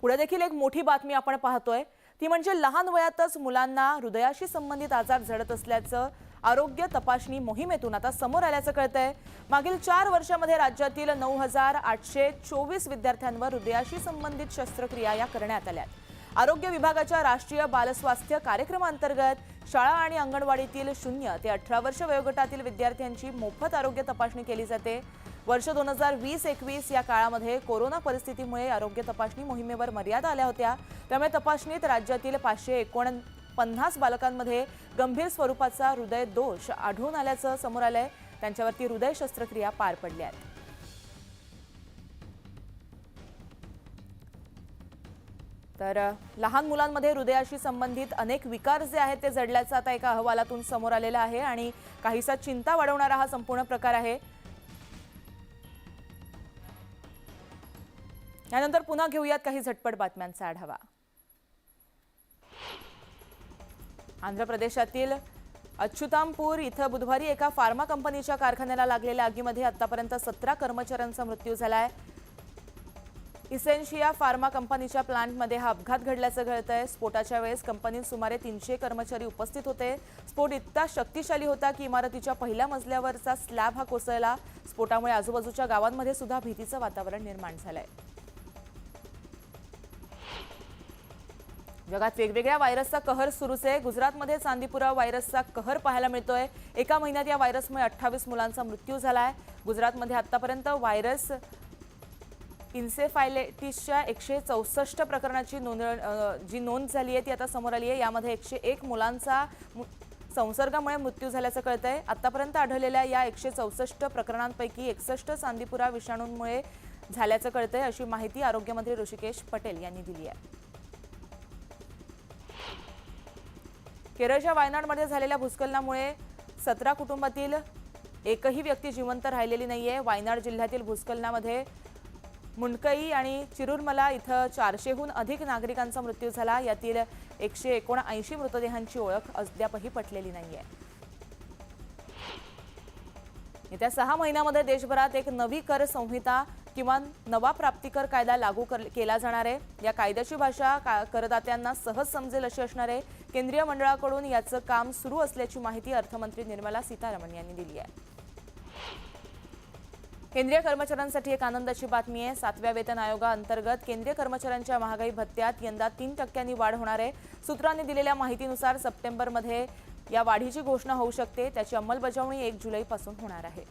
पुढे देखील एक मोठी बातमी आपण पाहतोय, ती म्हणजे लहान वयातच मुलांना हृदयाशी संबंधित आजार जडत असल्याचं आरोग्य तपासणी मोहिमेतून आता समोर आल्याचं कळतंय। मागील 4 वर्षांमध्ये राज्यातील 9824 विद्यार्थ्यांवर हृदयाशी संबंधित शस्त्रक्रिया या करण्यात आल्या। आरोग्य विभागाच्या राष्ट्रीय बालस्वास्थ्य कार्यक्रमांतर्गत शाळा आणि अंगणवाडीतील 0 ते 18 वर्ष वयोगटातील विद्यार्थ्यांची मोफत आरोग्य तपासणी केली जाते। वर्ष 2020-21 या काळामध्ये कोरोना परिस्थितीमुळे आरोग्य तपासणी मोहिमेवर मर्यादा आल्या होत्या। त्यामुळे तपासणीत राज्यातील 549 बालकांमध्ये गंभीर स्वरूपाचा हृदय दोष आढळून आल्याचं समोर आलंय। त्यांच्यावरती हृदय शस्त्रक्रिया पार पडल्या आहेत। तर लहान मुलांमध्ये हृदयाशी संबंधित अनेक विकार जे आहेत ते जडल्याचं आता एका अहवालातून समोर आलेलं आहे आणि काहीसा चिंता वाढवणारा हा संपूर्ण प्रकार आहे। यानंतर पुन्हा घेऊयात काही झटपट बातम्यांचा आढावा। आंध्र प्रदेशातील अच्युतामपूर इथं बुधवारी एका फार्मा कंपनीच्या कारखान्याला लागलेल्या आगीमध्ये आतापर्यंत 17 कर्मचाऱ्यांचा मृत्यू झालाय। इसेन्शिया फार्मा कंपनीच्या प्लांटमध्ये हा अपघात घडल्याचं कळतंय। स्फोटाच्या वेळेस कंपनीत सुमारे 300 कर्मचारी उपस्थित होते। स्फोट इतका शक्तिशाली होता की इमारतीच्या पहिल्या मजल्यावरचा स्लॅब हा कोसळला। स्फोटामुळे आजूबाजूच्या गावांमध्ये सुद्धा भीतीचं वातावरण निर्माण झालंय। जगात वेगवेगळ्या व्हायरसचा कहर सुरूच आहे। गुजरातमध्ये चांदीपुरा व्हायरसचा कहर पाहायला मिळतोय। एका महिन्यात या व्हायरसमुळे 28 मुलांचा मृत्यू झालाय। गुजरातमध्ये आतापर्यंत व्हायरस इन्सेफायलायटिसच्या 164 प्रकरणाची नोंद झाली आहे ती आता समोर आली आहे। यामध्ये 101 मुलांचा संसर्गामुळे मृत्यू झाल्याचं कळतंय। आतापर्यंत आढळलेल्या या 164 प्रकरणांपैकी 61 चांदीपुरा विषाणूंमुळे झाल्याचं कळतंय, अशी माहिती आरोग्यमंत्री ऋषिकेश पटेल यांनी दिली आहे। केरळच्या वायनाडमध्ये झालेल्या भूस्खलनामुळे 17 कुटुंबातील एकही व्यक्ती जिवंत राहिलेली नाहीये। वायनाड जिल्ह्यातील भूस्खलनामध्ये मुंडकई आणि चिरुरमला इथं 400हून अधिक नागरिकांचा मृत्यू झाला। यातील 179 मृतदेहांची ओळख अद्यापही पटलेली नाहीये। येत्या 6 महिन्यांमध्ये देशभरात एक नवी कर संहिता किंवा नवा प्राप्तिकर कायदा लागू केला जाणार आहे। या कायद्याची भाषा करदात्यांना सहज समजेल अशी असणार आहे। केंद्रीय मंडळाकडून याचं काम सुरू असल्याची माहिती अर्थमंत्री निर्मला सीतारामन यांनी दिली आहे। केंद्रीय कर्मचाऱ्यांसाठी एक आनंदाची बातमी आहे। 7व्या वेतन आयोगाअंतर्गत केंद्रीय कर्मचाऱ्यांच्या महागाई भत्त्यात यंदा 3% वाढ होणार आहे। सूत्रांनी दिलेल्या माहितीनुसार सप्टेंबरमध्ये या वाढीची घोषणा होऊ शकते। त्याची अंमलबजावणी 1 जुलैपासून होणार आहे।